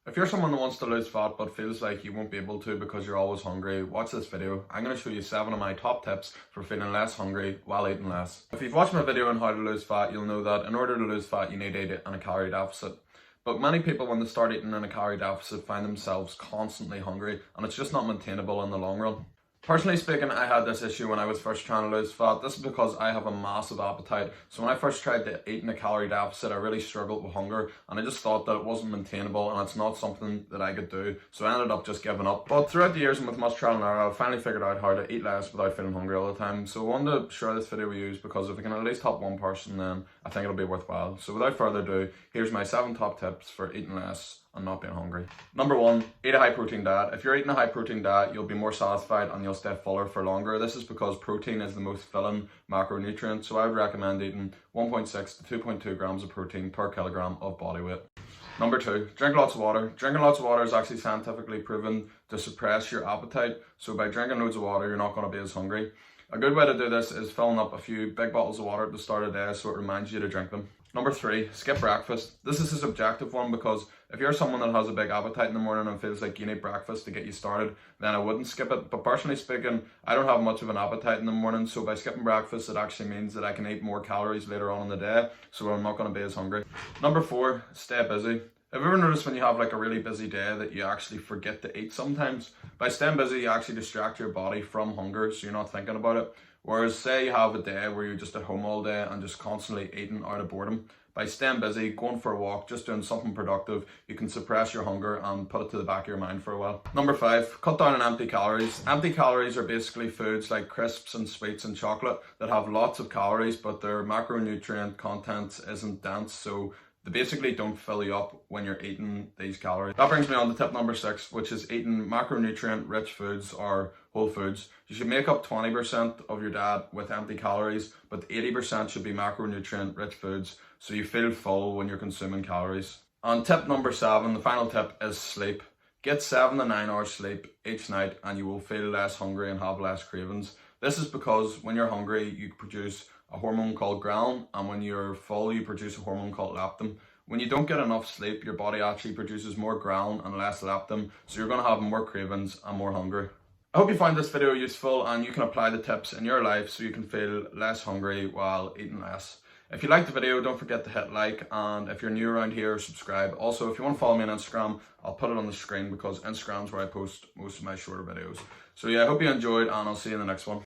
If you're someone that wants to lose fat but feels like you won't be able to because you're always hungry, watch this video. I'm going to show you 7 of my top tips for feeling less hungry while eating less. If you've watched my video on how to lose fat, you'll know that in order to lose fat you need to eat in a calorie deficit. But many people, when they start eating in a calorie deficit, find themselves constantly hungry, and it's just not maintainable in the long run. Personally speaking, I had this issue when I was first trying to lose fat. This is because I have a massive appetite. So when I first tried to eat in a calorie deficit, I really struggled with hunger, and I just thought that it wasn't maintainable and it's not something that I could do. So I ended up just giving up. But throughout the years and with much trial and error, I finally figured out how to eat less without feeling hungry all the time. So I wanted to share this video with you because if I can at least help one person, then I think it'll be worthwhile. So without further ado, here's my 7 top tips for eating less and not being hungry. Number 1, eat a high protein diet. If you're eating a high protein diet, you'll be more satisfied and you'll stay fuller for longer. This is because protein is the most filling macronutrient, so I would recommend eating 1.6 to 2.2 grams of protein per kilogram of body weight. Number 2, drink lots of water. Drinking lots of water is actually scientifically proven to suppress your appetite, so by drinking loads of water, you're not going to be as hungry. A good way to do this is filling up a few big bottles of water at the start of the day so it reminds you to drink them. Number 3, skip breakfast. This is a subjective one because if you're someone that has a big appetite in the morning and feels like you need breakfast to get you started, then I wouldn't skip it. But personally speaking, I don't have much of an appetite in the morning, so by skipping breakfast, it actually means that I can eat more calories later on in the day, so I'm not going to be as hungry. Number 4, stay busy. Have you ever noticed when you have like a really busy day that you actually forget to eat sometimes? By staying busy, you actually distract your body from hunger, so you're not thinking about it. Whereas say you have a day where you're just at home all day and just constantly eating out of boredom. By staying busy, going for a walk, just doing something productive, you can suppress your hunger and put it to the back of your mind for a while. Number 5, cut down on empty calories. Empty calories are basically foods like crisps and sweets and chocolate that have lots of calories, but their macronutrient content isn't dense, so they basically don't fill you up when you're eating these calories. That brings me on to tip number 6, which is eating macronutrient rich foods or whole foods. You should make up 20% of your diet with empty calories, but 80% should be macronutrient rich foods, so you feel full when you're consuming calories. And tip number 7, the final tip, is sleep. Get 7 to 9 hours sleep each night and you will feel less hungry and have less cravings. This is because when you're hungry, you produce a hormone called ghrelin, and when you're full, you produce a hormone called leptin. When you don't get enough sleep, your body actually produces more ghrelin and less leptin, so you're going to have more cravings and more hunger. I hope you find this video useful and you can apply the tips in your life so you can feel less hungry while eating less. If you liked the video, don't forget to hit like, and if you're new around here, subscribe. Also, if you want to follow me on Instagram, I'll put it on the screen because Instagram's where I post most of my shorter videos. So yeah, I hope you enjoyed and I'll see you in the next one.